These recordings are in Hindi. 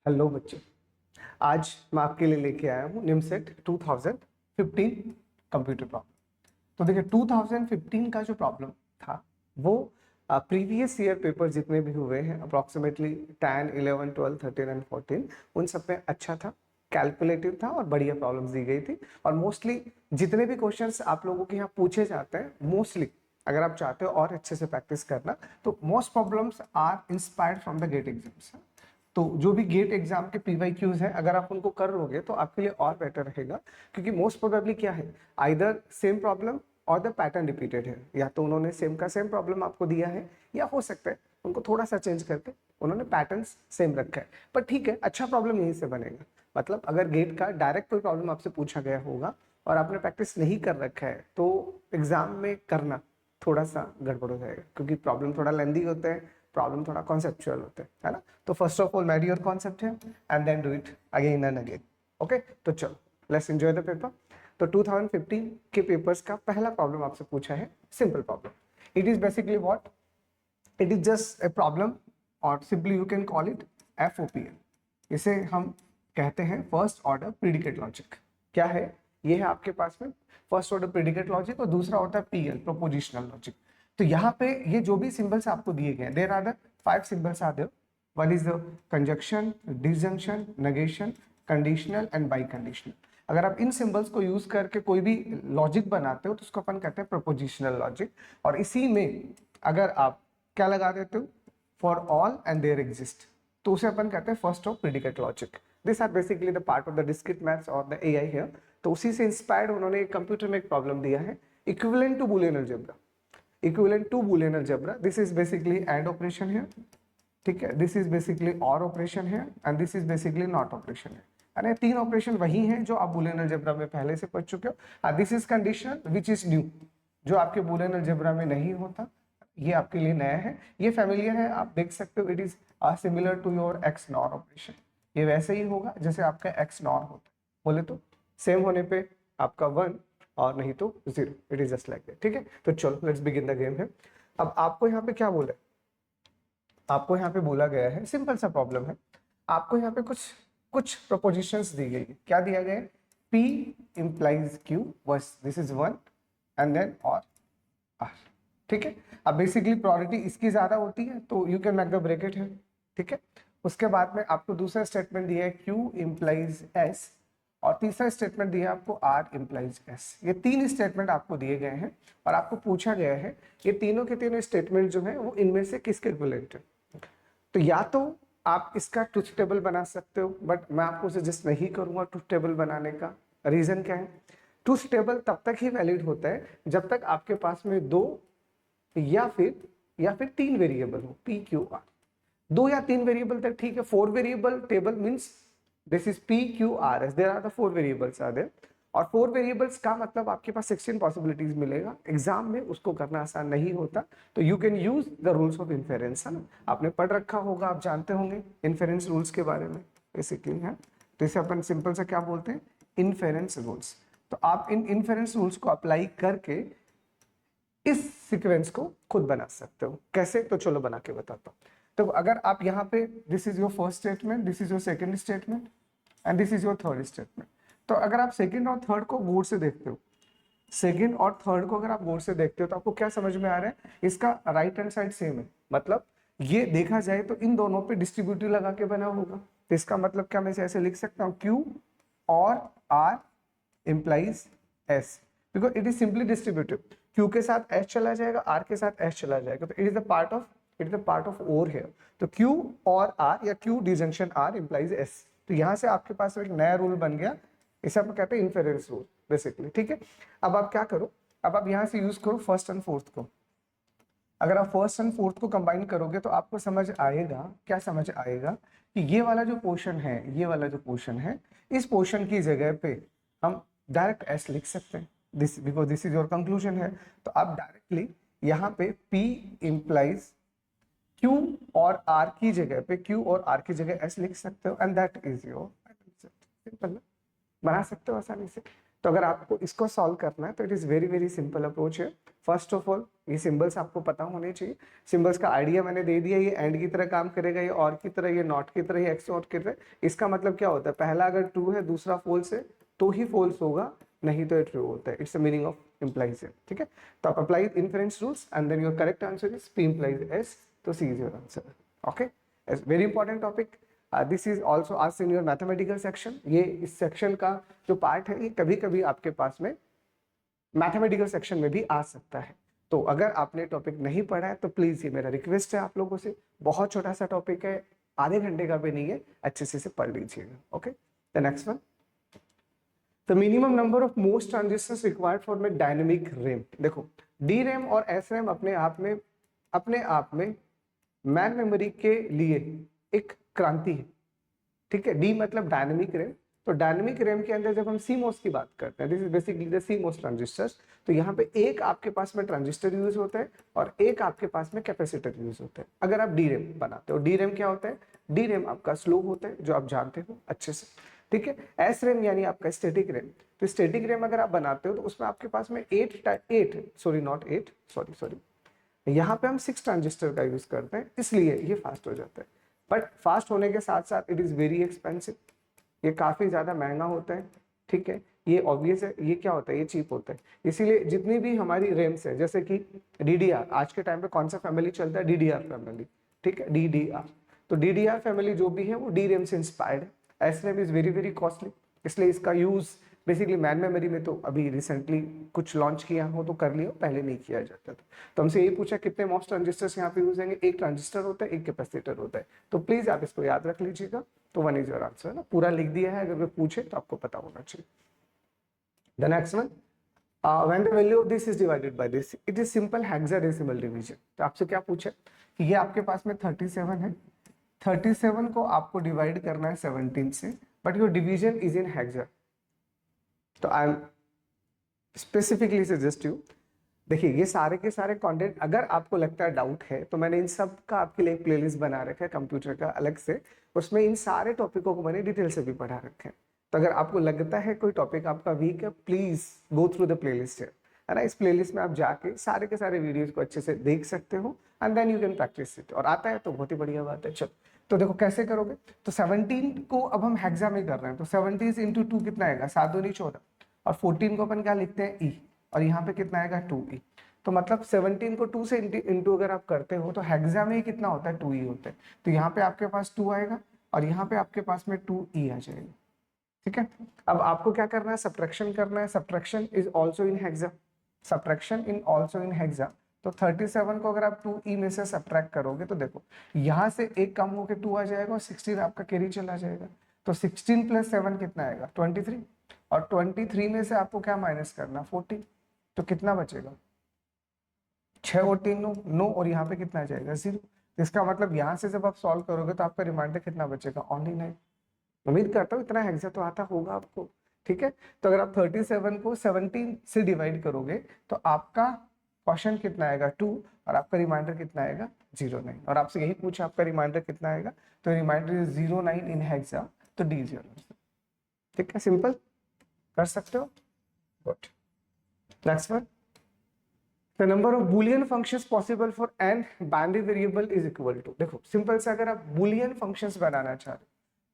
हेलो बच्चों। आज मैं आपके लिए लेके आया हूँ निमसेट 2015 कंप्यूटर प्रॉब्लम। तो देखिए 2015 का जो प्रॉब्लम था वो प्रीवियस ईयर पेपर जितने भी हुए हैं अप्रॉक्सीमेटली 10, 11, 12, 13 एंड 14 उन सब में अच्छा था, कैलकुलेटिव था और बढ़िया प्रॉब्लम्स दी गई थी। और मोस्टली जितने भी क्वेश्चंस आप लोगों के यहाँ पूछे जाते हैं, मोस्टली अगर आप चाहते हो और अच्छे से प्रैक्टिस करना तो most problems are inspired from the GATE exams. तो जो भी गेट एग्जाम के पीवाईक्यूज हैं अगर आप उनको कर लोगे तो आपके लिए और बेटर रहेगा, क्योंकि मोस्ट प्रोबेबली क्या है, आइदर सेम प्रॉब्लम और द पैटर्न रिपीटेड है। या तो उन्होंने सेम का सेम प्रॉब्लम आपको दिया है, या हो सकता है उनको थोड़ा सा चेंज करके उन्होंने पैटर्न सेम रखा है। पर ठीक है, अच्छा प्रॉब्लम यहीं से बनेगा। मतलब अगर गेट का डायरेक्ट कोई प्रॉब्लम आपसे पूछा गया होगा और आपने प्रैक्टिस नहीं कर रखा है तो एग्जाम में करना थोड़ा सा गड़बड़ हो जाएगा, क्योंकि प्रॉब्लम थोड़ा लेंदी होते हैं, प्रॉब्लम थोड़ा कॉन्सेप्चुअल होते हैं, है ना। तो first of all made your concept है and then do it again and again. Okay, तो चलो लेट्स एंजॉय द पेपर। तो 2015 के पेपर्स का पहला प्रॉब्लम आपसे पूछा है simple problem. It is basically what, it is just a problem और simply you can call it FOPL। इसे हम कहते हैं फर्स्ट ऑर्डर प्रीडिकेट लॉजिक। क्या है ये, है आपके पास में फर्स्ट ऑर्डर प्रीडिकेट लॉजिक और दूसरा होता है PL प्रोपोजिशनल लॉजिक। तो यहाँ पे ये जो भी सिंबल्स आपको दिए गए हैं, there are the 5 symbols are there. One is the conjunction, disjunction, negation, conditional and biconditional. अगर आप इन सिंबल्स को यूज करके कोई भी लॉजिक बनाते हो तो उसको अपन कहते हैं प्रोपोजिशनल लॉजिक। और इसी में अगर आप क्या लगा देते हो, for all and there exist, तो उसे अपन कहते हैं first of predicate logic. This are basically the part of the discrete maths और द AI हियर। तो उसी से इंस्पायर्ड उन्होंने कंप्यूटर में एक प्रॉब्लम दिया है, equivalent to Boolean algebra. Equivalent to Boolean algebra, this is basically and operation है, ठीक है। This is basically or operation है and this is basically not operation है। अरे तीन ऑपरेशन वही हैं जो आप बूलियन अलजेब्रा में पहले से पढ़ चुके हो। This is conditional which is new, जो आपके बूलियन अलजेब्रा में नहीं होता, ये आपके लिए नया है। ये फैमिलियर है, आप देख सकते हो, it is similar to your X NOR operation. ये वैसे ही होगा जैसे आपका एक्स नॉर होता है, बोले तो सेम होने पे आपका 1 और नहीं तो 0। It is just like that, ठीक है। तो चलो लेट्स बिगिन द गेम है। अब आपको यहाँ पे क्या बोला, आपको यहाँ पे बोला गया है, सिंपल सा प्रॉब्लम है। आपको यहाँ पे कुछ कुछ प्रोपोजिशंस दी गई है। क्या दिया गया है, P implies Q, बस दिस इज 1 एंड देन और R, ठीक है। अब बेसिकली प्रोबेबिलिटी इसकी ज्यादा होती है तो you can make the bracket है, ठीक है। उसके बाद में आपको दूसरा स्टेटमेंट दिया है Q implies S, और तीसरा स्टेटमेंट दिया है आपको R implies S। ये तीन स्टेटमेंट आपको दिए गए हैं और आपको पूछा गया है ये तीनों के तीनों स्टेटमेंट जो है वो इनमें से किसके इक्विवेलेंट है। तो या तो आप इसका ट्रुथ टेबल बना सकते हो, बट मैं आपको सजेस्ट नहीं करूंगा ट्रुथ टेबल बनाने का। रीजन क्या है, ट्रुथ टेबल तब तक ही वैलिड होता है जब तक आपके पास में दो या फिर तीन वेरिएबल हो, PQR। दो या तीन वेरिएबल तक ठीक है। 4 variable table means this is PQRS, there are the 4 variables are there. और 4 वेरिएबल्स का मतलब आपके पास 16 पॉसिबिलिटीज मिलेगा। एग्जाम में उसको करना आसान नहीं होता, तो you can use the rules of inference, है ना। आपने पढ़ रखा होगा, आप जानते होंगे इन्फेरेंस रूल्स के बारे में बेसिकली, है। तो इसे अपन सिंपल से क्या बोलते हैं, इन्फेरेंस रूल्स। तो आप इन इन्फेरेंस रूल्स को अप्लाई करके इस सीक्वेंस को खुद बना सकते हो। कैसे, तो चलो बना के बताता हूँ। तो अगर आप यहाँ पे, this is your first statement, this is your second statement and this is your third statement. तो अगर आप सेकंड और थर्ड को गौर से देखते हो, सेकंड और थर्ड को अगर आप गौर से देखते हो तो आपको क्या समझ में आ रहा है, इसका राइट हैंड साइड सेम है। मतलब ये देखा जाए तो इन दोनों पे डिस्ट्रीब्यूटिव लगा के बना होगा। तो इसका मतलब क्या, मैं इसे ऐसे लिख सकता हूँ, Q और R implies S, because it is simply distributive. Q के साथ S चला जाएगा, R के साथ S चला जाएगा, तो it is the part of और हियर। तो Q और R या Q disjunction R implies S। तो यहां से आपके पास एक नया रूल बन गया, इसे आप कहते हैं इन्फेरेंस रूल बेसिकली, ठीक है। अब आप क्या करो, अब आप यहां से यूज करो फर्स्ट एंड फोर्थ को। अगर आप फर्स्ट एंड फोर्थ को कंबाइन करोगे तो आपको समझ आएगा, क्या समझ आएगा, कि ये वाला जो पोर्शन है, ये वाला जो पोर्शन है, इस पोर्शन की जगह पे हम डायरेक्ट S लिख सकते हैं, this because this is your conclusion है। तो आप डायरेक्टली यहाँ पे P implies Q और R की जगह पे, Q और R की जगह S लिख सकते हो and that is your simple, बना सकते हो आसानी से। तो अगर आपको इसको सॉल्व करना है तो it is very very simple approach है। फर्स्ट ऑफ ऑल ये सिंबल्स आपको पता होने चाहिए। सिंबल्स का आइडिया मैंने दे दिया, ये एंड की तरह काम करेगा, ये और की तरह, ये नॉट की तरह, ये एक्स नॉट की तरह। इसका मतलब क्या होता है, पहला अगर ट्रू है दूसरा फॉल्स है तो ही फॉल्स होगा, नहीं तो ये ट्रू होता है। It's the meaning of implies है, ठीक है। तो आप apply inference rules and then your correct answer is P implies S, तो C is your answer. Okay, very important topic. This is also asked in your mathematical section. ये इस सेक्शन का जो पार्ट है ये कभी कभी आपके पास में मैथमेटिकल सेक्शन में भी आ सकता है। तो अगर आपने टॉपिक नहीं पढ़ा है तो प्लीज ये मेरा रिक्वेस्ट है आप लोगों से, बहुत छोटा सा टॉपिक है, आधे घंटे का भी नहीं है, अच्छे से पढ़ लीजिएगा। Okay, the next one, the minimum number of most transistors required for my dynamic RAM. देखो डी रैम और एस रैम अपने आप में मैन मेमोरी के लिए एक क्रांति है, ठीक है। डी मतलब डायनेमिक रैम, तो डायनेमिक रैम के अंदर जब हम सीमोस की बात करते हैं, this is basically the CMOS transistors, तो यहाँ पे एक आपके पास में ट्रांजिस्टर यूज होता है और एक आपके पास में कैपेसिटर यूज होता है अगर आप डी रैम बनाते हो। डी रैम क्या होता है, डी रैम आपका स्लो होता है जो आप जानते हो अच्छे से, ठीक है। एस रैम यानी आपका स्टैटिक रैम, तो स्टैटिक रैम अगर आप बनाते हो तो उसमें आपके पास में यहाँ पे हम 6 ट्रांजिस्टर का यूज करते हैं, इसलिए ये फास्ट हो जाता है। बट फास्ट होने के साथ साथ इट इज वेरी एक्सपेंसिव, ये काफी ज्यादा महंगा होता है, ठीक है। ये ऑब्वियस है, ये क्या होता है, ये चीप होता है। इसीलिए जितनी भी हमारी रैम्स है, जैसे कि डीडीआर, आज के टाइम पे कौन सा फैमिली चलता है, डीडीआर फैमिली, ठीक है, डीडीआर। तो डीडीआर फैमिली जो भी है वो डी रैम से इंस्पायर्ड है। S RAM is very very costly, इसलिए इसका यूज बेसिकली मैन मेमोरी में तो अभी रिसेंटली कुछ लॉन्च किया हो तो कर लिया, पहले नहीं किया जाता था। तो हमसे ये पूछा कितने मॉस ट्रांजिस्टर्स यहाँ पे यूज होंगे, एक ट्रांजिस्टर होता है, एक कैपेसिटर होता है, तो प्लीज आप इसको याद रख लीजिएगा। तो 1 इज योर आंसर ना, पूरा लिख दिया है, अगर कोई पूछे तो आपको पता होना चाहिए। The next one, when the value of this is divided by this, it is simple hexadecimal division। तो आपसे क्या पूछा कि ये आपके पास में 37 है, 37 को आपको डिवाइड करना है 17 से, but your division is in hexa. तो I am specifically suggest you, देखिए ये सारे के सारे कंटेंट अगर आपको लगता है डाउट है तो मैंने इन सब का आपके लिए एक प्लेलिस्ट बना रखा है कंप्यूटर का अलग से, उसमें इन सारे टॉपिकों को मैंने डिटेल से भी पढ़ा रखे हैं। तो अगर आपको लगता है कोई टॉपिक आपका वीक है, please go through the playlist है ना। इस प्लेलिस्ट में आप जाके सारे के सारे वीडियोस को अच्छे से देख सकते हो and then you can practice it. और आता है तो बहुत ही बढ़िया बात है। चलो तो देखो कैसे करोगे, तो 17 को अब हम हेक्सा में कर रहे हैं, तो 70 इंटू 2 कितना आएगा, 7 दूनी 14, और 14 को अपन क्या लिखते हैं, ई, और यहाँ पे कितना आएगा 2e। तो मतलब 17 को 2 से इंटू अगर आप करते हो तो हेक्सा में ही कितना होता है, 2e होता है। तो यहाँ पे आपके पास 2 आएगा और यहाँ पे आपके पास में 2e आ जाएगा, ठीक है। अब आपको क्या करना है, सब्ट्रैक्शन करना है। Subtraction is also in hexa, subtraction in also in hexa. तो 37 को अगर आप 2e में से सब्ट्रैक्ट करोगे तो देखो यहाँ से एक कम होकर 2 आ जाएगा और 16 आपका कैरी चला जाएगा। तो 16 + 7 कितना आएगा, 23, और 23 में से आपको क्या माइनस करना, 40। तो कितना बचेगा, 6 और 3 9 9, और यहाँ पे कितना आ जाएगा 0। इसका मतलब यहाँ से जब आप सॉल्व करोगे तो आपका रिमाइंडर कितना बचेगा, ओनली 9। उम्मीद करता हूँ इतना हेक्सा तो आता होगा आपको, ठीक है। तो अगर आप 37 को 17 से डिवाइड करोगे तो आपका क्वेश्चन कितना आएगा, 2, और आपका रिमाइंडर कितना आएगा, 09। और आपसे यही पूछा आपका रिमाइंडर कितना आएगा, तो रिमाइंडर इज 09 इन हेक्सा, तो डी 0, ठीक है। सिंपल कर सकते हो, good. Next one, the number of boolean functions possible for n binary variable is equal to। देखो सिंपल सा अगर आप boolean functions बनाना चाह रहे हो,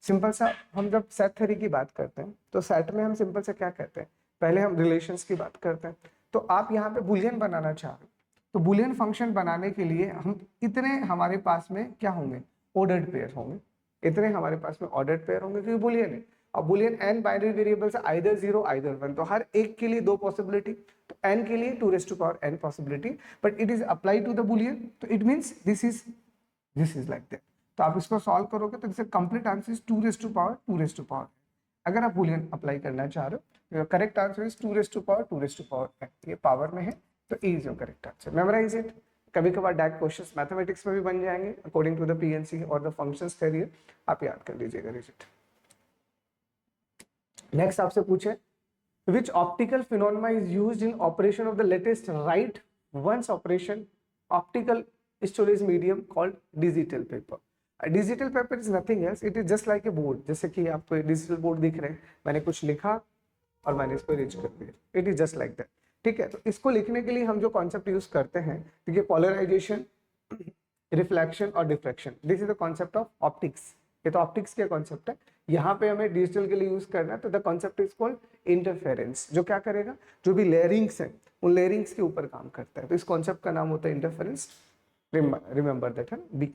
सिंपल सा हम जब सेट थ्योरी की बात करते हैं तो सेट में हम सिंपल से क्या कहते हैं, पहले हम रिलेशंस की बात करते हैं। तो आप यहाँ पे boolean बनाना चाह रहे हो, तो boolean फंक्शन बनाने के लिए हम इतने हमारे पास में क्या होंगे, ऑर्डर्ड पेयर होंगे, इतने हमारे पास में ऑर्डर्ड पेयर होंगे क्योंकि boolean है। अब boolean n बाइनरी वेरिएबल्स है, आइदर 0 आइदर 1, तो हर एक के लिए 2 पॉसिबिलिटी, तो n के लिए 2n possibility, but it is apply to the boolean, तो it means this is like that. तो आप इसको सॉल्व करोगे तो इसका कंप्लीट आंसर इज 2 अगर आप boolean अप्लाई करना चाह रहे हो, करेक्ट आंसर इज 2 n, ये पावर में है, तो A is your correct answer. Memorise it. कभी कभार डायरेक्ट क्वेश्चंस मैथमेटिक्स में भी बन जाएंगे अकॉर्डिंग टू द पीएनसी और द फंक्शंस थ्योरी, आप याद कर लीजिएगा रिजल्ट। नेक्स्ट आपसे पूछे which optical phenomena is used in operation of the latest write once operation optical storage medium called digital paper। digital paper is nothing else, it is just like a board। जैसे कि आपको डिजिटल बोर्ड दिख रहे हैं, मैंने कुछ लिखा और मैंने इसको रीच कर दिया। It is just like that. ठीक है, तो इसको लिखने के लिए हम जो कॉन्सेप्ट यूज करते हैं, देखिए पोलराइजेशन, रिफ्लेक्शन और diffraction, this is the concept of optics. ये तो ऑप्टिक्स के कॉन्सेप्ट है। यहाँ पे हमें डिजिटल के लिए यूज करना है, तो the concept is called interference. जो क्या करेगा, जो भी लेयरिंग्स है उन लेयरिंग्स के ऊपर काम करता है, तो इस कॉन्सेप्ट का नाम होता है इंटरफेरेंस। रिमेंबर दैट है बी।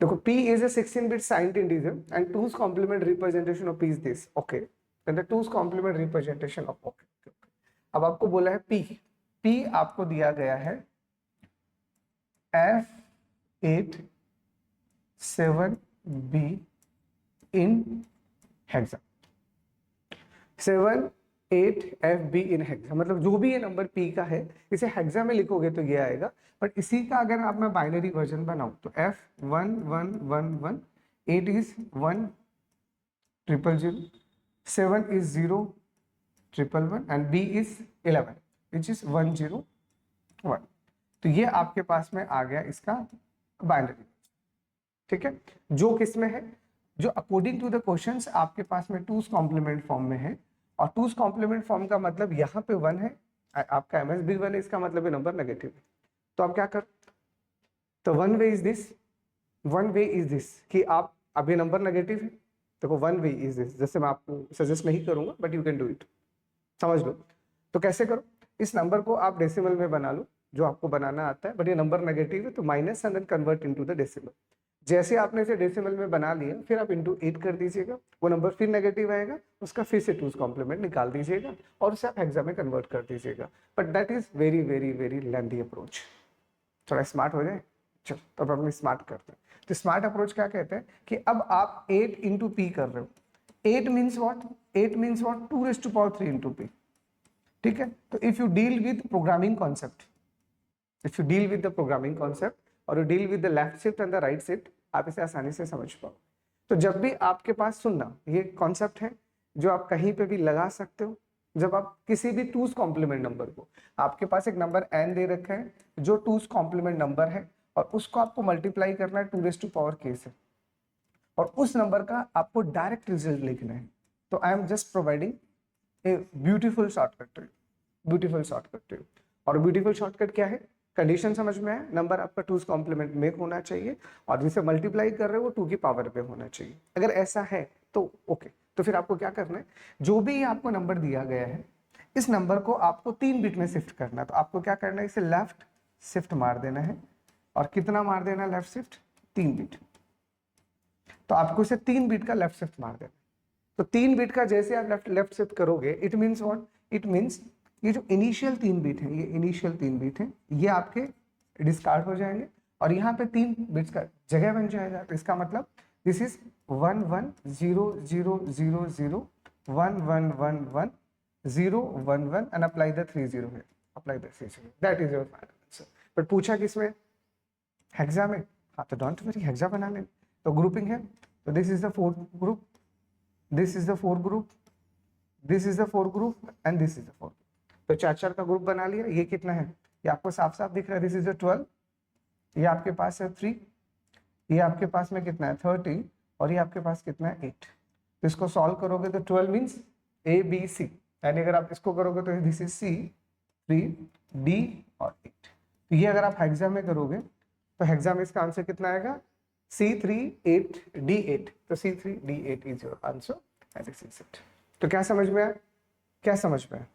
देखो p is a 16-bit signed integer and 2's complement representation of p is this. Okay, then the 2's complement representation of okay. अब आपको बोला है p आपको दिया गया है f87b in hexa, 78fb in hexa, मतलब जो भी ये नंबर p का है इसे हेक्सा में लिखोगे तो ये आएगा। बट इसी का अगर आप मैं बाइनरी वर्जन बनाऊं तो f1111, 8 is 1000, 7 is 0111 and b is 11 which is 101। तो ये आपके पास में आ गया इसका बाइनरी। ठीक है, जो किस में है, जो अकॉर्डिंग टू द क्वेश्चंस आपके पास में 2's कॉम्प्लीमेंट फॉर्म में है। और 2's कॉम्प्लीमेंट फॉर्म का मतलब यहाँ पे 1 है, आपका MSB 1 है, इसका मतलब ये नंबर नेगेटिव है। तो आप क्या कर, तो वन वे इज दिस कि आप, अब ये नंबर नेगेटिव है, देखो वन वे इज दिस, जैसे मैं आपको सजेस्ट नहीं करूंगा but you can do it, समझ लो। तो कैसे करो, इस नंबर को आप डेसिमल में बना लो जो आपको बनाना आता है, बट ये नंबर नेगेटिव है तो minus and then convert into the decimal. जैसे आपने इसे डेसिमल में बना लिया, फिर आप इंटू 8 कर दीजिएगा, वो नंबर फिर नेगेटिव आएगा, उसका फिर से 2's कॉम्प्लीमेंट निकाल दीजिएगा और उसे आप हेक्सा में कन्वर्ट कर दीजिएगा। But that is very very very lengthy approach. थोड़ा स्मार्ट हो जाए, चलो तो अब अपनी स्मार्ट करते हैं। तो स्मार्ट अप्रोच क्या कहते हैं कि अब आप 8 इंटू पी कर रहे हो। 8 means what, 8 means what, 2⁻³ into P. ठीक है, तो if you deal with programming concept, if you deal with the programming concept और you deal with the left shift and the right shift, आप इसे आसानी से समझ पाओ। तो जब भी आपके पास, सुनना, ये कॉन्सेप्ट है जो आप कहीं पे भी लगा सकते हो। जब आप किसी भी 2's कॉम्प्लीमेंट नंबर को, आपके पास एक नंबर n दे रखा है जो 2's कॉम्प्लीमेंट नंबर है और उसको आपको मल्टीप्लाई करना है 2⁻k से, और उस नंबर का आपको डायरेक्ट रिजल्ट लिखना है। तो I am just providing a beautiful shortcut to you, beautiful shortcut to you. और ब्यूटीफुल शॉर्टकट क्या है, कंडीशन समझ में है, नंबर आपका 2's कॉम्प्लीमेंट में होना चाहिए और जिसे मल्टीप्लाई कर रहे हो वो 2 की पावर पे होना चाहिए। अगर ऐसा है तो ओके, तो फिर आपको क्या करना है, जो भी आपको नंबर दिया गया है इस नंबर को आपको 3 बिट में शिफ्ट करना है। तो आपको क्या करना है, इसे लेफ्ट शिफ्ट मार देना है, और कितना मार देना है लेफ्ट शिफ्ट, 3 बिट। तो आपको इसे 3 बिट का लेफ्ट शिफ्ट मार देना। तो 3 बिट का जैसे आप लेफ्ट शिफ्ट करोगे, it means what, it means ये जो इनिशियल 3 बिट है, ये इनिशियल 3 बिट है, ये आपके डिस्कार्ड हो जाएंगे और यहाँ पे 3 बिट्स का जगह बन जाएगा। तो इसका मतलब this is 110000111101 and apply the 30 है, apply the 30, that is your final answer. But पूछा किसमें, हेक्सा में। हाँ तो डोंट वरी, हेक्सा बना लें। तो ग्रुपिंग है, तो this is the 4th group, this is the 4th group, this is the 4th group and this is the 4th। तो 4 का ग्रुप बना लिया। ये कितना है, ये आपको साफ साफ दिख रहा है, दिस इज द 12, ये आपके पास है 3, ये आपके पास में कितना है 13, और ये आपके पास कितना है 8। तो इसको सॉल्व करोगे तो 12 मीन्स ए बी सी, यानी अगर आप इसको करोगे तो दिस इज सी, 3 डी और 8। तो ये अगर आप हेक्सा में करोगे तो हेक्सा में इसका आंसर कितना आएगा, C3H8D8। तो C3D8 is your answer and this is it. तो क्या समझ में आया, क्या समझ में आया,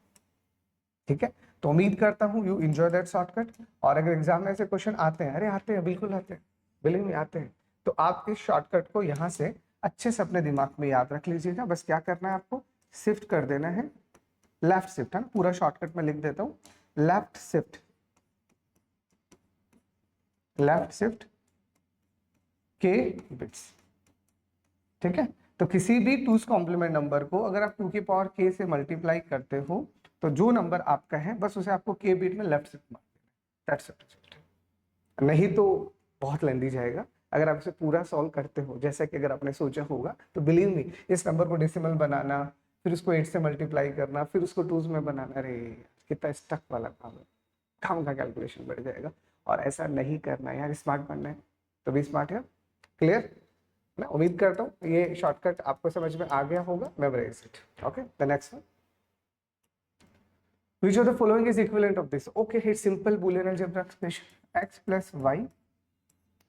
ठीक है। तो उम्मीद करता हूँ यू एंजॉय दैट शॉर्टकट। और अगर एग्जाम में ऐसे क्वेश्चन आते हैं, अरे आते हैं, बिल्कुल आते हैं, बिल्कुल नहीं आते हैं, तो आप इस शॉर्टकट को यहाँ से अच्छे से अपने दिमाग में याद रख लीजिएगा। बस क्या करना है आपको, शिफ्ट कर देना है, लेफ्ट शिफ्ट है ना, पूरा शॉर्टकट में लिख देता हूँ, लेफ्ट शिफ्ट, लेफ्ट शिफ्ट के बिट्स, ठीक है। तो किसी भी 2's कॉम्प्लीमेंट नंबर को अगर आप 2 की पावर k से मल्टीप्लाई करते हो तो जो नंबर आपका है बस उसे आपको k बिट में लेफ्ट शिफ्ट मार देना, दैट्स इट। नहीं तो बहुत लेंदी जाएगा। अगर आप इसे पूरा सॉल्व करते हो जैसा कि अगर आपने सोचा होगा, तो बिलीव मी, इस नंबर को डेसिमल बनाना, फिर उसको 8 से मल्टीप्लाई करना, फिर उसको 2s में बनाना, अरे कितना स्टक वाला काम है, काम का कैलकुलेशन बढ़ जाएगा। और ऐसा नहीं करना है यार, स्मार्ट बनना है तो भी स्मार्ट है। क्लियर, मैं उम्मीद करता हूँ ये शॉर्टकट आपको समझ में आ गया होगा. Memorise it. Okay, the next one. Which of the following is equivalent of this? Okay, it's simple Boolean algebra expression. X plus y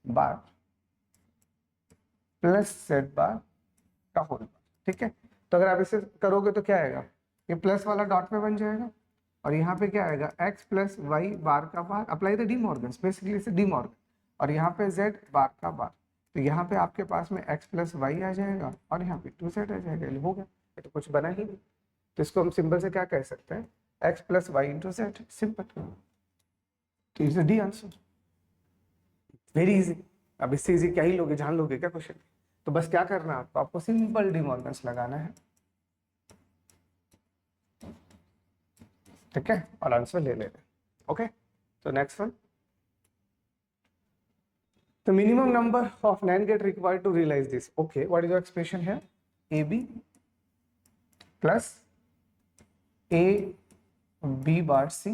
bar plus z bar का होल बार. ठीक है, तो अगर आप इसे करोगे तो क्या आएगा, ये प्लस वाला डॉट में बन जाएगा और यहाँ पे क्या आएगा, x प्लस वाई बार का bar. Apply the De Morgan, basically इसे डी मॉर्गन. और यहाँ पे z बार का बार. तो यहाँ पे आपके पास में x प्लस वाई आ जाएगा और यहाँ पे 2z आ जाएगा. हो गया, ये तो कुछ बना ही नहीं. तो इसको हम सिंपल से क्या कह सकते हैं, x plus Y into Z. Simple. तो is D answer. Very easy. अब इससे इजी क्या ही लोगे, जान लोगे क्या क्वेश्चन. तो बस क्या करना है आपको, आपको सिंपल डी मॉर्गन्स लगाना है. ठीक है, और आंसर ले लेना. ओके, तो next one. The minimum number of NAND gate required to realize this. Okay, what is your expression here? AB plus A B bar C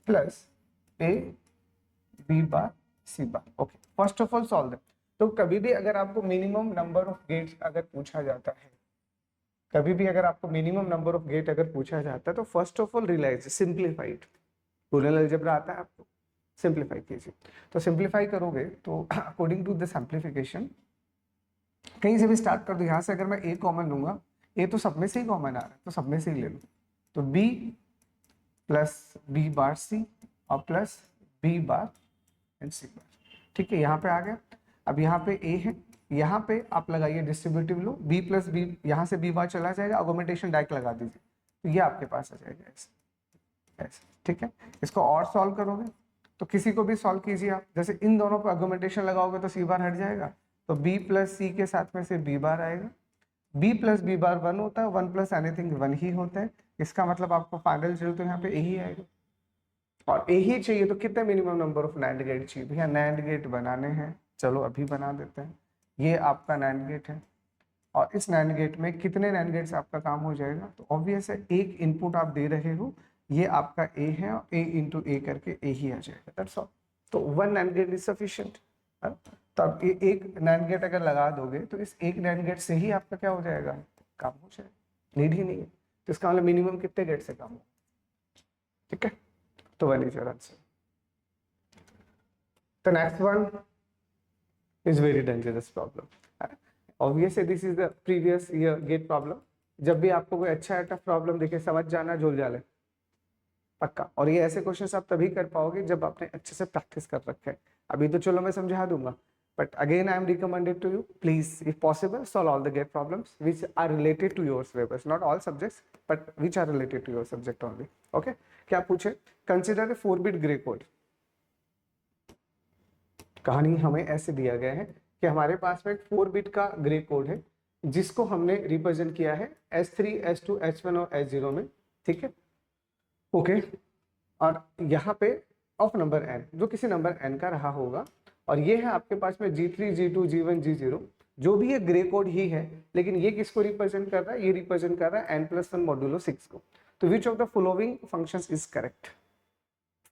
plus A B bar C bar. Okay, first of all solve them. तो कभी भी अगर आपको मिनिमम नंबर ऑफ गेट्स अगर पूछा जाता है, कभी भी अगर आपको मिनिमम नंबर ऑफ गेट अगर पूछा जाता है तो first of all realise simplified. Boolean algebra आता है आपको, सिंप्लीफाई कीजिए. तो सिंप्लीफाई करोगे तो अकॉर्डिंग टू द सिंप्लीफिकेशन कहीं से भी स्टार्ट कर दो. यहाँ से अगर मैं ए कॉमन लूंगा, ए तो सब में से ही कॉमन आ रहा है तो सब में से ही ले लो. तो बी प्लस बी बार सी और प्लस बी बार एंड सी बार. ठीक है, यहाँ पे आ गया. अब यहाँ पे ए है, यहाँ पे आप लगाइए डिस्ट्रीब्यूटिव लो, बी प्लस बी, यहाँ से बी बार चला जाएगा, ऑगमेंटेशन डायरेक्ट लगा दीजिए तो ये आपके पास आ जाएगा ऐसे ऐसे. ठीक है, इसको और सॉल्व करोगे तो किसी को भी सॉल्व कीजिए आप, जैसे इन दोनों पर आर्गुमेंटेशन लगाओगे तो सी बार हट जाएगा, तो बी प्लस सी के साथ में से बी बार आएगा. बी प्लस बी बार 1 होता है, 1 प्लस एनीथिंग 1 ही होता है. इसका मतलब आपको फाइनल रिजल्ट तो यहाँ पे ए ही आएगा. और ए ही चाहिए तो कितने minimum number of NAND gate चाहिए भैया, नैंड गेट बनाने हैं, चलो अभी बना देते हैं. ये आपका नैंड गेट है और इस नैंड गेट में कितने नैंड गेट से आपका काम हो जाएगा. तो ऑब्वियस है एक इनपुट आप दे रहे हो, ये आपका ए है और ए इंटू ए करके ए ही आ जाएगा. That's all. तो 1 नैंड गेट इज सफिशिएंट. तो अब ये एक नैंड गेट अगर लगा दोगे तो इस एक नैंड गेट से ही आपका क्या हो जाएगा, काम हो जाएगा. नीड ही नहीं है. तो इसका मतलब मिनिमम कितने गेट से काम हो. ठीक है, तो 1 is your answer. The next one is very dangerous problem. Obviously this is the previous year GATE problem. जब भी आपको कोई अच्छा टफ प्रॉब्लम दिखे समझ जाना, झोल जाले पक्का. और ये ऐसे क्वेश्चंस आप तभी कर पाओगे जब आपने अच्छे से प्रैक्टिस कर रखे है. अभी तो चलो मैं समझा दूंगा, but again I am recommended to you, please if possible solve all the GATE problems which are related to your syllabus, not all subjects but which are related to your subject only. Okay, क्या पूछे, consider a 4 bit grey code. कहानी हमें ऐसे दिया गया है कि हमारे पास में 4 बिट का ग्रे कोड है जिसको हमने रिप्रेजेंट किया है S3, S2, H1 और H0 में. ठीक है, ओके. और यहाँ पे ऑफ नंबर n, जो किसी नंबर n का रहा होगा, और ये है आपके पास में G3, G2, G1, G0, जो भी ये ग्रे कोड ही है, लेकिन ये किसको रिप्रेजेंट कर रहा है, ये रिप्रेजेंट कर रहा है n+1 मॉड्यूलो 6 को. तो विच of the following functions is correct.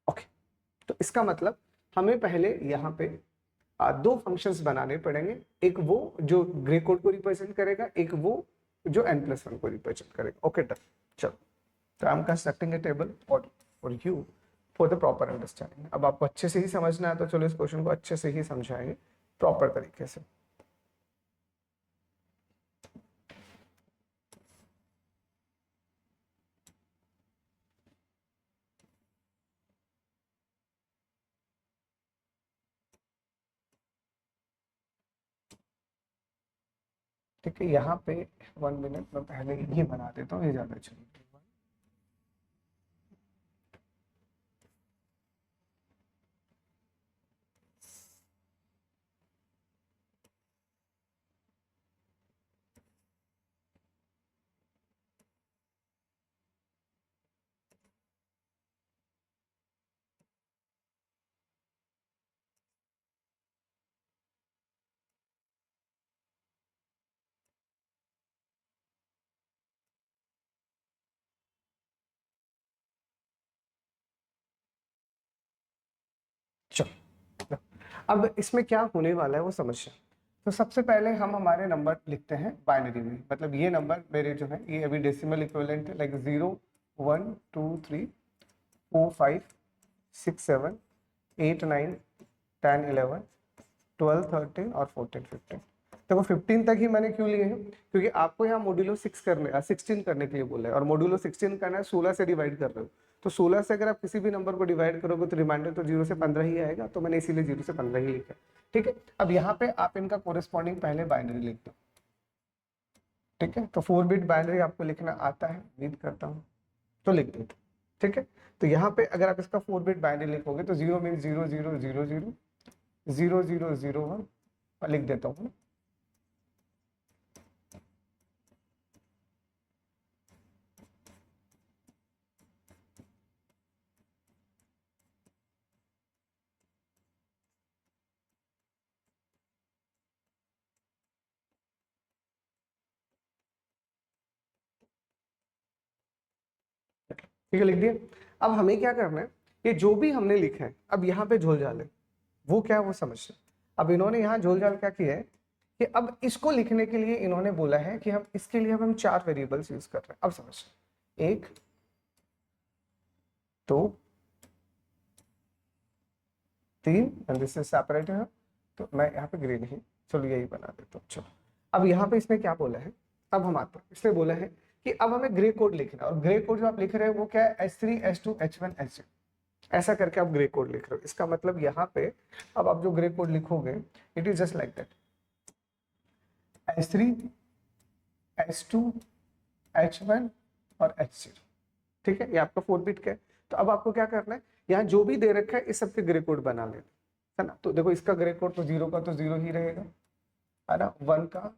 Okay, तो इसका मतलब हमें पहले यहाँ पे दो फंक्शंस बनाने पड़ेंगे. एक वो जो ग्रे कोड को रिप्रेजेंट करेगा, एक वो जो n+1 को रिप्रेजेंट करेगा. Okay done. चलो, तो I M constructing A table for you for the proper understanding. अब आपको अच्छे से ही समझना है तो चलो इस क्वेश्चन को अच्छे से ही समझाएंगे प्रॉपर तरीके से. ठीक है, यहाँ पे 1 मिनट में पहले ये बना देता हूँ, ये ज्यादा चलेगा. चलो, अब इसमें क्या होने वाला है वो समझना. तो सबसे पहले हम हमारे नंबर लिखते हैं बाइनरी में, मतलब ये नंबर मेरे जो है ये अभी डेसिमल इक्विवेलेंट है, लाइक 0 1 2 3 4 5 6 7 8 9 10 11 12 13 और 14 15। देखो 15 तक ही मैंने क्यों लिए हैं, क्योंकि आपको यहाँ मोड्यूलो 16 करने के लिए बोला है, और मोड्यूलो 16 करना है 16 से डिवाइड कर रहे हो, तो 16 से अगर आप किसी भी नंबर को डिवाइड करोगे तो रिमाइंडर तो 0 से 15 ही आएगा, तो मैंने इसीलिए 0 से 15 ही लिखा। ठीक है, अब यहाँ पे आप इनका कोरेस्पॉन्डिंग पहले बाइनरी लिख दो। ठीक है, तो 4 बिट बाइनरी आपको लिखना आता है, उम्मीद करता हूँ, तो लिख देते। ठीक है, तो यहाँ पे अगर आप इसका 4 बिट बाइनरी लिखोगे तो 0 मीन 0 0 0 0 0 0 0 1 लिख देता हूँ। ठीक है, लिख दिया। अब हमें क्या करना है, ये जो भी हमने लिखा है अब यहाँ पे झोल झाल है, वो क्या है वो समझते हैं। अब इन्होंने यहाँ झोल झाल क्या किया है कि अब इसको लिखने के लिए इन्होंने बोला है कि हम इसके लिए हम 4 वेरिएबल्स यूज कर रहे हैं। अब समझते हैं, 1 2 3 एंड दिस इज सेपरेट है, तो मैं यहाँ पे ग्रीन ही, चलो यही बना देता हूँ। चलो अब यहाँ पे इसने क्या बोला है, अब हम आते हैं, इसने बोला है कि अब हमें ग्रे कोड लिखना है, और ग्रे कोड जो आप लिख रहे हैं वो क्या है, H3 H2 H1 H0, ऐसा करके आप ग्रे कोड लिख रहे हो। इसका मतलब यहाँ पे अब आप जो ग्रे कोड लिखोगे it is just like that, H3 H2 H1 और H0। ठीक है, ये आपका 4 बिट का है। तो अब आपको क्या करना है, यहाँ जो भी दे रखा है इस सबके ग्रे कोड बना लेना है ना। तो देखो इसका ग्रे कोड तो 0 का तो 0 ही रहेगा, है ना, 1 का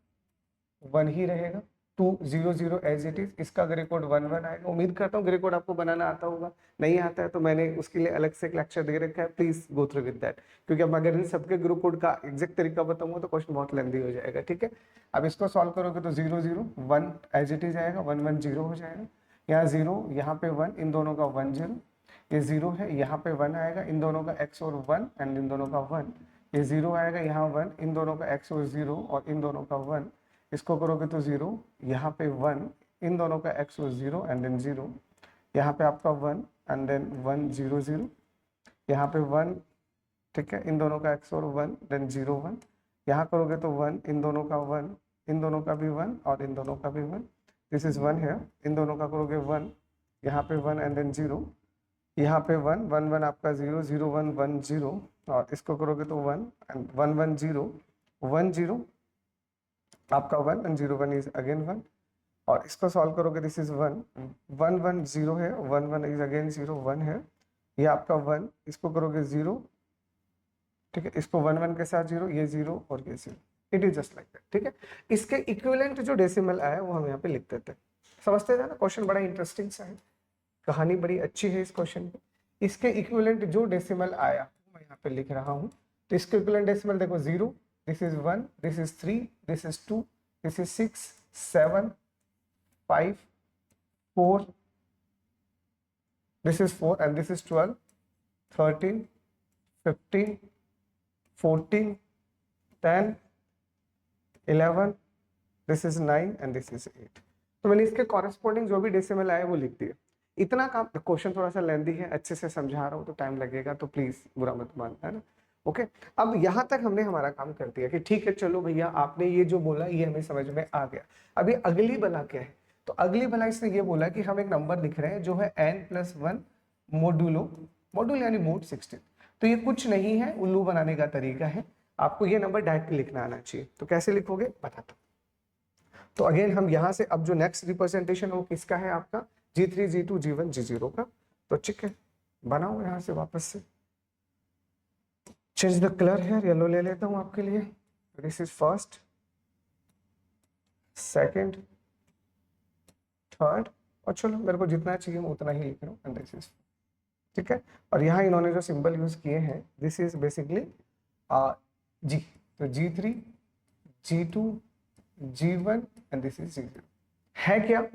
1 ही रहेगा, 2 0 0 एज इट इज, इसका ग्रे कोड 1 1 आएगा। उम्मीद करता हूँ ग्रे कोड आपको बनाना आता होगा, नहीं आता है तो मैंने उसके लिए अलग से एक लेक्चर दे रखा है, please go through with that, क्योंकि अब अगर इन सबके ग्रे कोड का एग्जैक्ट तरीका बताऊंगा तो क्वेश्चन बहुत लेंदी हो जाएगा। ठीक है, अब इसको सॉल्व करोगे तो 0 0 1 एज इट इज आएगा, 1 1 0 हो जाएगा, यहाँ 0 यहाँ पे 1, इन दोनों का 1 0, ये 0 है, यहाँ पे 1 आएगा, इन दोनों का x और 1 एंड इन दोनों का 1, ये 0 आएगा, यहाँ 1, इन दोनों का x और 0 और इन दोनों का 1, इसको करोगे तो 0, यहाँ पे 1, इन दोनों का x और 0 एंड देन 0, यहाँ पे आपका 1 एंड देन 1 0 0, यहाँ पे 1, ठीक है, इन दोनों का x और 1 देन 0 1, यहाँ करोगे तो 1, इन दोनों का 1, इन दोनों का भी 1 और इन दोनों का भी 1, दिस इज 1 है, इन दोनों का करोगे 1, यहाँ पे 1 एंड देन 0, यहाँ पे 1 1 1 आपका 0 0 1 1 0, और इसको करोगे तो 1 एंड 1 1 0 1 0 आपका 1 एंड 0 1 इज अगेन 1, और इसको सॉल्व करोगे दिस इज 1 1 1 0 है, 1 1 इज अगेन 0 1 है, ये आपका 1, इसको करोगे 0, ठीक है, इसको 1 1 के साथ 0, ये 0 और ये 0, it is just like that. ठीक है, इसके इक्विवेलेंट जो डेसिमल आया है वो हम यहाँ पे लिख देते हैं। समझते हैं ना, क्वेश्चन बड़ा इंटरेस्टिंग सा है, कहानी बड़ी अच्छी है इस क्वेश्चन की। इसके इक्विवेलेंट जो डेसिमल आया मैं यहाँ पे लिख रहा हूँ, तो इसके इक्विवेलेंट डेसिमल देखो 0, this is 1, this is 3, this is 2, this is 6 7 5 4, this is 4 and this is 12 13 15 14 10 11, this is 9 and this is 8। तो मैंने इसके कॉरेस्पॉन्डिंग जो भी डेसिमल आए वो लिख दिए। इतना काम, क्वेश्चन थोड़ा सा लेंदी है, अच्छे से समझा रहा हूँ तो टाइम लगेगा, तो प्लीज बुरा मत मानना, है ना। ओके, अब यहाँ तक हमने हमारा काम कर दिया कि ठीक है चलो भैया आपने ये जो बोला ये हमें समझ में आ गया। अभी अगली बला क्या है, तो अगली बला इसने ये बोला कि हम एक नंबर लिख रहे हैं जो है n+1 मोडुलो, मॉड्यूल यानी मोड 16। तो ये कुछ नहीं है, उल्लू बनाने का तरीका है, आपको ये नंबर डायरेक्ट लिखना आना चाहिए। तो कैसे लिखोगे बताता हूँ। तो अगेन हम यहाँ से अब जो नेक्स्ट रिप्रेजेंटेशन वो किसका है आपका, G3 G2 G1 G0 का। तो ठीक है, बनाओ यहाँ से वापस से, चेंज द कलर है, येलो ले लेता हूँ आपके लिए। This is first, second, third, और चलो मेरे को जितना चाहिए मैं उतना ही लिख रहा हूँ, एंड दिस इज, ठीक है। और यहाँ इन्होंने जो सिंबल यूज किए हैं दिस इज बेसिकली जी, तो G3 G2 G1 and this is G0। है क्या,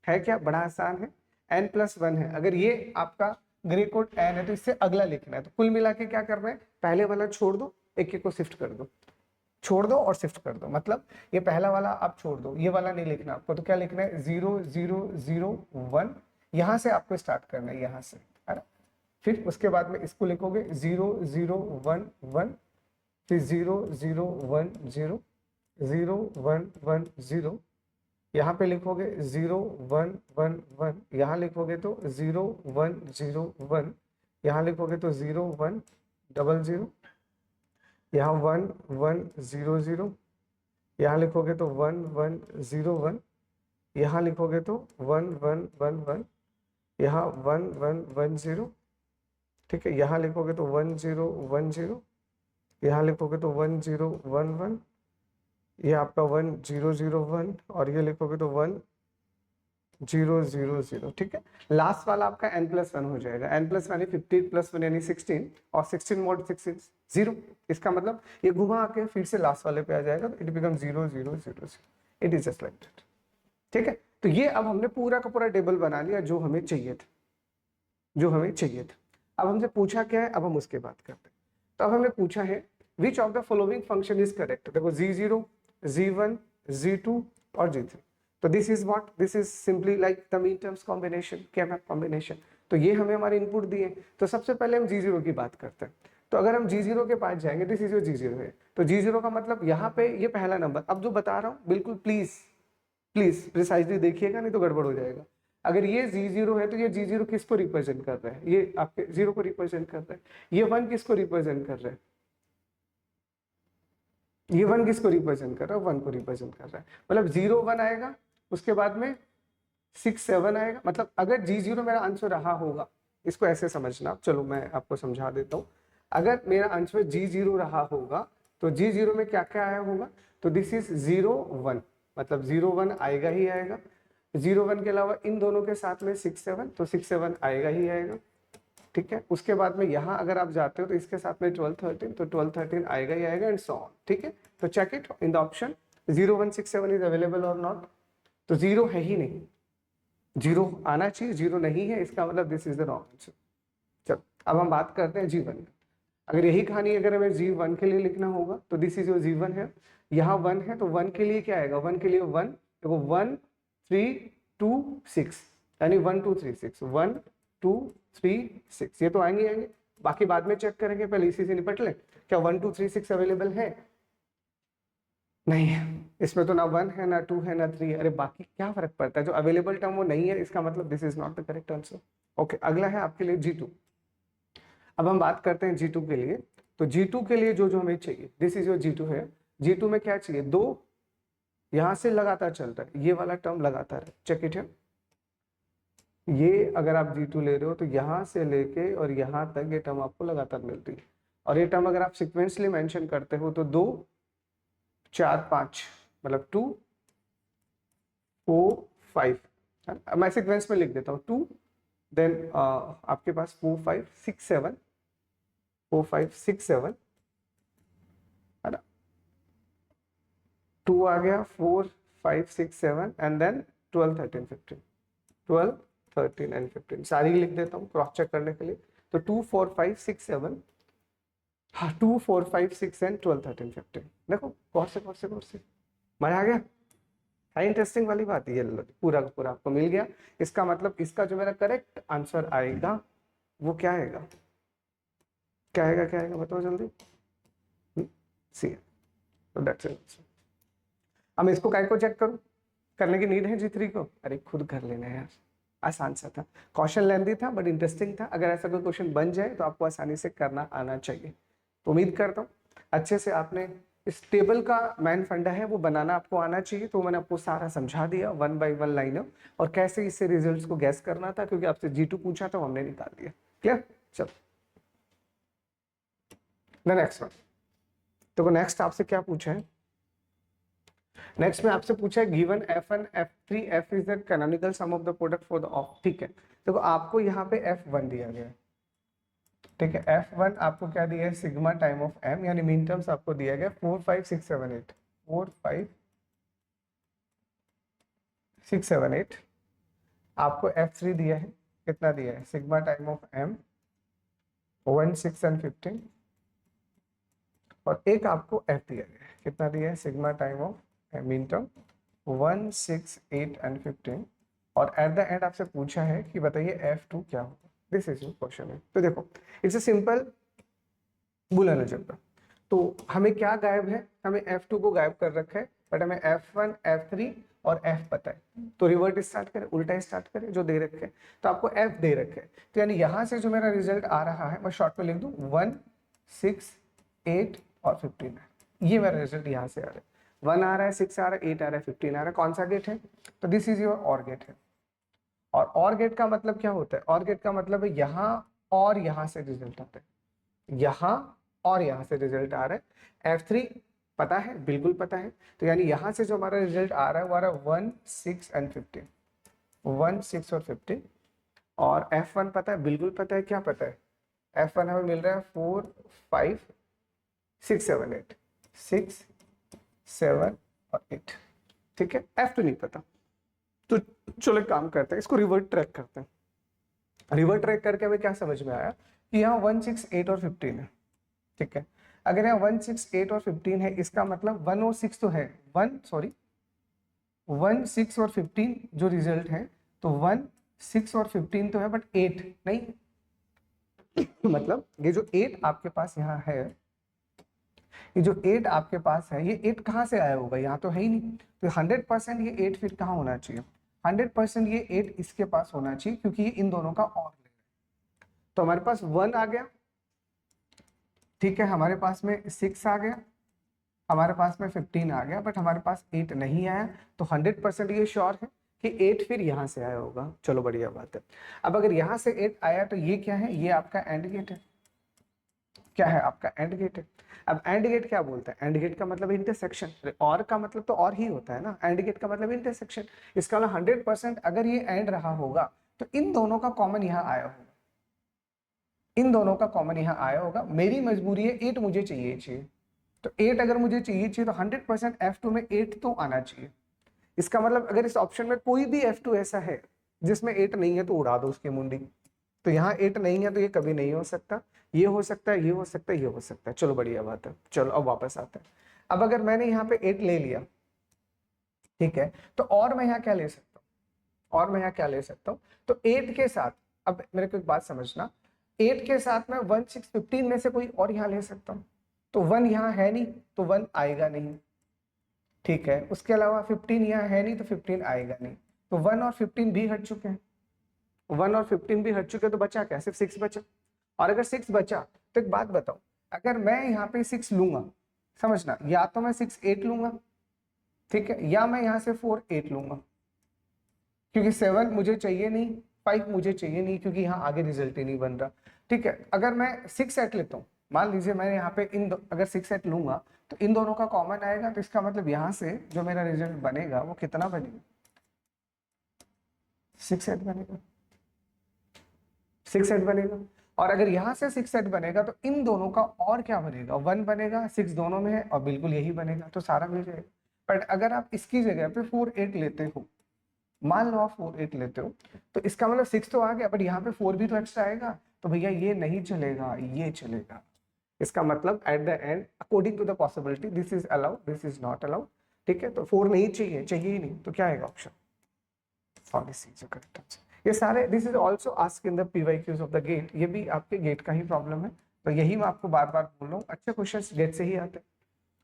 है क्या, बड़ा आसान है, n+1 है। अगर ये आपका ग्रे कोड n है तो इससे अगला लिखना है। तो कुल मिला के क्या करना है, पहले वाला छोड़ दो, एक एक को शिफ्ट कर दो। छोड़ दो और शिफ्ट कर दो, मतलब ये पहला वाला आप छोड़ दो, ये वाला नहीं लिखना आपको, तो क्या लिखना है 0 0 0 1, यहाँ से आपको स्टार्ट करना है, यहाँ से, है ना। फिर उसके बाद में इसको लिखोगे 0 0 1 1, फिर 0 0 1 0 0 1 1 0, यहाँ पे लिखोगे 0 1 1 1, यहाँ लिखोगे तो 0 1 0 1, यहाँ लिखोगे तो 0 1 0 0, यहाँ 1 1 0 0, यहाँ लिखोगे तो 1 1 0 1, यहाँ लिखोगे तो 1 1 1 1, यहाँ 1 1 1 0, ठीक है, यहाँ लिखोगे तो 1 0 1 0, यहाँ लिखोगे तो 1 0 1 1, ये आपका 1 0 0 1, और ये लिखोगे तो 1 0 0 0, ठीक है। लास्ट वाला आपका n+1 हो जाएगा, n+1 यानी 15 + 1 यानी 16, और 16 mod 6 is 0, इसका मतलब ये घुमा आके फिर से लास्ट वाले पे आ जाएगा, तो it become 0 0 0 0, it is just like that, ठीक है। तो ये अब हमने पूरा का पूरा टेबल बना लिया जो हमें चाहिए था, जो हमें चाहिए था। अब हमसे पूछा क्या है, अब हम उसके बात करते हैं। तो अब हमने पूछा है which of the following function is correct, देखो g0 g1 g2 और g3, तो this is what, this is simply like the mean terms combination, K-map combination. तो ये हमें हमारे इनपुट दिए, तो सबसे पहले हम g0 की बात करते हैं। तो अगर हम g0 के पास जाएंगे, दिस इज योर g0 है, तो g0 का मतलब यहाँ पे ये पहला नंबर, अब जो बता रहा हूँ बिल्कुल प्लीज प्लीज प्रिसाइजली देखिएगा, नहीं तो गड़बड़ हो जाएगा। अगर ये g0 है तो ये g0 किसको रिप्रेजेंट कर रहा है, ये आपके 0 को रिप्रेजेंट कर रहा है। ये 1 किसको रिप्रेजेंट कर रहा है, ये 1 किसको रिप्रेजेंट कर रहा है, 1 को रिप्रेजेंट कर रहा है। मतलब 0 1 आएगा, उसके बाद में 6 7 आएगा। मतलब अगर g0 मेरा आंसर रहा होगा, इसको ऐसे समझना, चलो मैं आपको समझा देता हूँ। अगर मेरा आंसर g0 रहा होगा तो g0 में क्या क्या आया होगा, तो दिस इज 0 1, मतलब 0 1 आएगा ही आएगा। 0 1 के अलावा इन दोनों के साथ में 6 7, तो 6 7 आएगा ही आएगा, ठीक है। उसके बाद में यहाँ अगर आप जाते हो तो इसके साथ में 12 13, तो 12 13 आएगा ही आएगा, एंड सो ऑन, ठीक है। तो check it in the option 0 1 6 7 is available और नॉट, तो 0 है ही नहीं, 0 आना चाहिए, 0 नहीं है, इसका मतलब this is the wrong answer. चलो अब हम बात करते हैं g1। अगर यही कहानी अगर हमें g1 के लिए लिखना होगा तो दिस इज योर g1 है, यहाँ 1 है, तो 1 के लिए क्या आएगा, 1 के लिए 1, देखो 1 3 2 6, यानी 1 2 3 6, 1 2 3 6, ये तो आएंगे आएंगे, बाकी बाद में चेक करेंगे, पहले इसी से निपट लें। क्या 1 2 3 6 अवेलेबल है, नहीं है, इसमें तो ना 1 है ना 2 है ना 3 है, अरे बाकी क्या फर्क पड़ता है, जो अवेलेबल टर्म वो नहीं है, इसका मतलब this is not the correct answer. Okay, अगला है आपके लिए g2। अब हम बात करते हैं g2 के लिए। तो g2 के लिए जो जो हमें चाहिए, दिस इज योर g2 है। g2 में क्या चाहिए, 2 यहां से लगातार चलता है, ये वाला टर्म लगातार है, चेक इट है। ये अगर आप g2 ले रहे हो तो यहां से लेके और यहां तक ये टर्म आपको लगातार मिलती है, और ये टर्म अगर आप सिक्वेंसली मेंशन करते हो तो 2 4 5, मतलब 2 4 5, मैं सीक्वेंस में लिख देता हूँ 2, देन आपके पास 4 5 6 7, 4 5 6 7, है ना, 2 आ गया, 4 5 6 7, एंड देन 12 13 15, 12 13 एंड 15 सारी लिख देता हूँ क्रॉस चेक करने के लिए। तो 2 4 5 6 7, हाँ 2 4 5 6 एंड 12 13 15, देखो कौन से मजा आ गया, है इंटरेस्टिंग वाली बात। ये पूरा का पूरा आपको मिल गया, इसका मतलब इसका जो मेरा करेक्ट आंसर आएगा वो क्या आएगा, क्या आएगा बताओ जल्दी, सी। तो दैट्स इट। अब मैं इसको काय को चेक करूं, करने की नीड है g3 को, अरे खुद कर लेना है यार, आसान सा था, क्वेश्चन लेंथी था बट इंटरेस्टिंग था। अगर ऐसा कोई क्वेश्चन बन जाए तो आपको आसानी से करना आना चाहिए। तो उम्मीद करता हूँ अच्छे से आपने इस टेबल का मैन फंडा है वो बनाना आपको आना चाहिए। तो मैंने आपको सारा समझा दिया 1 बाय 1 लाइनर, और कैसे इससे रिजल्ट्स को गैस करना था, क्योंकि आपसे g2 पूछा था, हमने निकाल दिया। क्लियर, चलो नेक्स्ट वन। तो नेक्स्ट आपसे क्या पूछा है, नेक्स्ट में आपसे पूछा है given f1 f3 f is the canonical sum of the product for the of, ठीक है। देखो आपको यहाँ पे f1 दिया गया है, ठीक है। f1 आपको क्या दिया है, सिग्मा टाइम ऑफ m, यानी मीन टर्म्स आपको दिया गया 4 5 6 7 8, 4 5 6 7 8। आपको f3 दिया है, कितना दिया है, sigma time of m 1 6 and 15, और एक आपको एफ दिया गया है, कितना दिया है, sigma time of mean term 1, 6, 8 and 15, और एट द एंड आपसे पूछा है कि बताइए F2 क्या होगा। दिस इज योर क्वेश्चन है। तो देखो it's a simple Boolean algebra. तो हमें क्या गायब है, हमें F2 को गायब कर रखा है, बट हमें F1, F3 और F पता है। तो रिवर्ट स्टार्ट करें, उल्टा स्टार्ट करें, जो दे रखे हैं। तो आपको F दे रखे हैं, तो यानी यहां से जो मेरा रिजल्ट आ रहा है, मैं शॉर्ट में लिख दूं 1, 6, 8 और 15 है। ये मेरा रिजल्ट यहाँ से आ रहा है, 1 आ रहा है, 6 आ रहा है, 8 आ रहा है, 15 आ रहा है। कौन सा गेट है, तो this is your or gate है। और गेट का मतलब क्या होता है, और गेट का मतलब है यहाँ और यहाँ से रिजल्ट आता है, यहाँ और यहाँ से रिजल्ट आ रहा है। F3 पता है, बिल्कुल पता है। तो यानी यहाँ से जो हमारा रिजल्ट आ रहा है वो आ रहा है 1, 6 एंड 15, 1, 6 और 15। और F1 पता है, बिल्कुल पता है। क्या पता है, F1 हमें मिल रहा है 4, 5, 6, 7, 8, 6, 7 और 8। ठीक है, F2 नहीं पता। तो चलो एक काम करते हैं, इसको रिवर्ट ट्रैक करते हैं। रिवर्ट ट्रैक करके हमें क्या समझ में आया कि यहाँ 1, 6, 8 और 15 है। ठीक है, अगर यहाँ 1, 6, 8 और 15 है, इसका मतलब 1 और 6 तो है, 1 6 और 15 जो रिजल्ट है, तो 1, 6 और 15 तो है, बट 8 नहीं। मतलब ये जो 8 आपके पास यहाँ है, ये जो 8 आपके पास है, ये 8 कहाँ से आया होगा, यहाँ तो है ही नहीं। तो 100% ये 8 फिर कहाँ होना चाहिए, 100% ये 8 इसके पास होना चाहिए, क्योंकि ये इन दोनों का और ले रहा है। तो हमारे पास 1 आ गया, ठीक है, हमारे पास में 6 आ गया, हमारे पास में 15 आ गया, बट हमारे पास 8 नहीं आया। तो 100% ये श्योर है कि 8 फिर यहाँ से आया होगा। चलो बढ़िया बात है। अब अगर यहाँ से 8 आया तो ये क्या है, ये आपका एंड गेट है। क्या है, आपका एंड गेट है। अब एंड गेट क्या बोलता है, एंड गेट का मतलब इंटरसेक्शन, और का मतलब तो और ही होता है ना, एंड गेट का मतलब इंटरसेक्शन। इसका मतलब 100% अगर ये एंड रहा होगा तो इन दोनों का कॉमन यहाँ आया होगा, इन दोनों का कॉमन यहाँ आया होगा। मेरी मजबूरी है 8 मुझे चाहिए, तो 8 अगर मुझे चाहिए तो 100% F2 में 8 तो आना चाहिए। इसका मतलब अगर इस ऑप्शन में कोई भी F2 ऐसा है जिसमें 8 नहीं है तो उड़ा दो उसकी मुंडी। तो यहाँ 8 नहीं है तो ये कभी नहीं हो सकता, ये हो सकता है, ये हो सकता है, ये हो सकता है। चलो बढ़िया बात है। चलो अब वापस आते हैं। अब अगर मैंने यहाँ पे 8 ले लिया, ठीक है, तो और मैं यहाँ क्या ले सकता हूँ, और मैं यहाँ क्या ले सकता हूँ, तो 8 के साथ, अब मेरे को एक बात समझना, 8 के साथ मैं 1, 6, 15 में से कोई और यहाँ ले सकता हूँ। तो 1 यहाँ है नहीं, तो 1 आएगा नहीं। ठीक है, उसके अलावा 15 यहाँ है नहीं, तो 15 आएगा नहीं। तो 1 और 15 भी हट चुके हैं, 1 और 15 भी हट चुके हैं, तो बचा क्या, सिर्फ 6 बचा। और अगर 6 बचा तो एक बात बताओ, अगर मैं यहाँ पे 6 लूंगा, समझना, या तो मैं 6, 8 लूंगा, ठीक है, या मैं यहाँ से 4, 8 लूंगा, क्योंकि 7 मुझे चाहिए नहीं, 5 मुझे चाहिए नहीं, क्योंकि यहाँ आगे रिजल्ट ही नहीं बन रहा। ठीक है, अगर मैं 6 8 लेता हूँ, मान लीजिए मैंने यहाँ पे अगर 6 8 लूंगा तो इन दोनों का कॉमन आएगा, तो इसका मतलब यहाँ से जो मेरा रिजल्ट बनेगा वो कितना बनेगा, 6 8 बनेगा, 6 8 बनेगा। और अगर यहाँ से 6 8 बनेगा तो इन दोनों का और क्या बनेगा, 1 बनेगा, 6 दोनों में है और बिल्कुल यही बनेगा, तो सारा मिल जाएगा। बट अगर आप इसकी जगह पे 4 8 लेते हो, मान लो आप 4 8 लेते हो, तो इसका मतलब 6 तो आ गया, बट यहाँ पे 4 भी तो एक्स्ट्रा आएगा, तो भैया ये नहीं चलेगा, ये चलेगा। इसका मतलब at the end according to the possibility this is allowed, this is not allowed. ठीक है, तो 4 नहीं चाहिए, चाहिए ही नहीं, तो क्या आएगा ऑप्शन, ऑल इज जो करेक्ट आंसर। ये सारे this is also ask in the PYQs of the GATE, ये भी आपके गेट का ही प्रॉब्लम है। तो यही मैं आपको बार बार बोल रहा हूँ, अच्छे क्वेश्चंस गेट से ही आते हैं,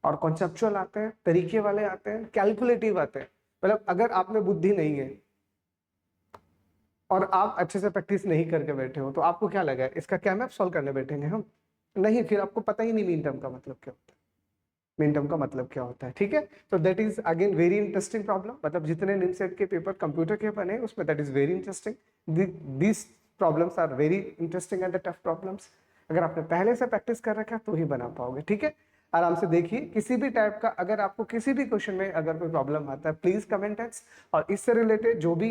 और कॉन्सेप्चुअल आते हैं, तरीके वाले आते हैं, कैलकुलेटिव आते हैं। मतलब अगर आप में बुद्धि नहीं है और आप अच्छे से प्रैक्टिस नहीं करके बैठे हो, तो आपको क्या लगा इसका क्या मैप सॉल्व करने बैठेंगे हम, नहीं, फिर आपको पता ही नहीं मीन टर्म का मतलब क्या होता है, मीन टर्म का मतलब क्या होता है। ठीक है, तो that is again very interesting problem. मतलब जितने निमसेट के पेपर कंप्यूटर के बने उसमें that is very interesting. These problems are very interesting and the tough problems. अगर आपने पहले से प्रैक्टिस कर रखा तो ही बना पाओगे। ठीक है, आराम से देखिए, किसी भी टाइप का अगर आपको किसी भी क्वेश्चन में अगर कोई प्रॉब्लम आता है प्लीज कमेंट एट्स। और इससे रिलेटेड जो भी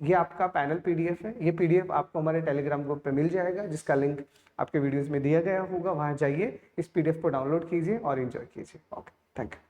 ये आपका पैनल पीडीएफ है, ये पीडीएफ आपको हमारे टेलीग्राम ग्रुप पे मिल जाएगा, जिसका लिंक आपके वीडियोस में दिया गया होगा, वहां जाइए, इस पीडीएफ को डाउनलोड कीजिए और एंजॉय कीजिए। Okay, thank you.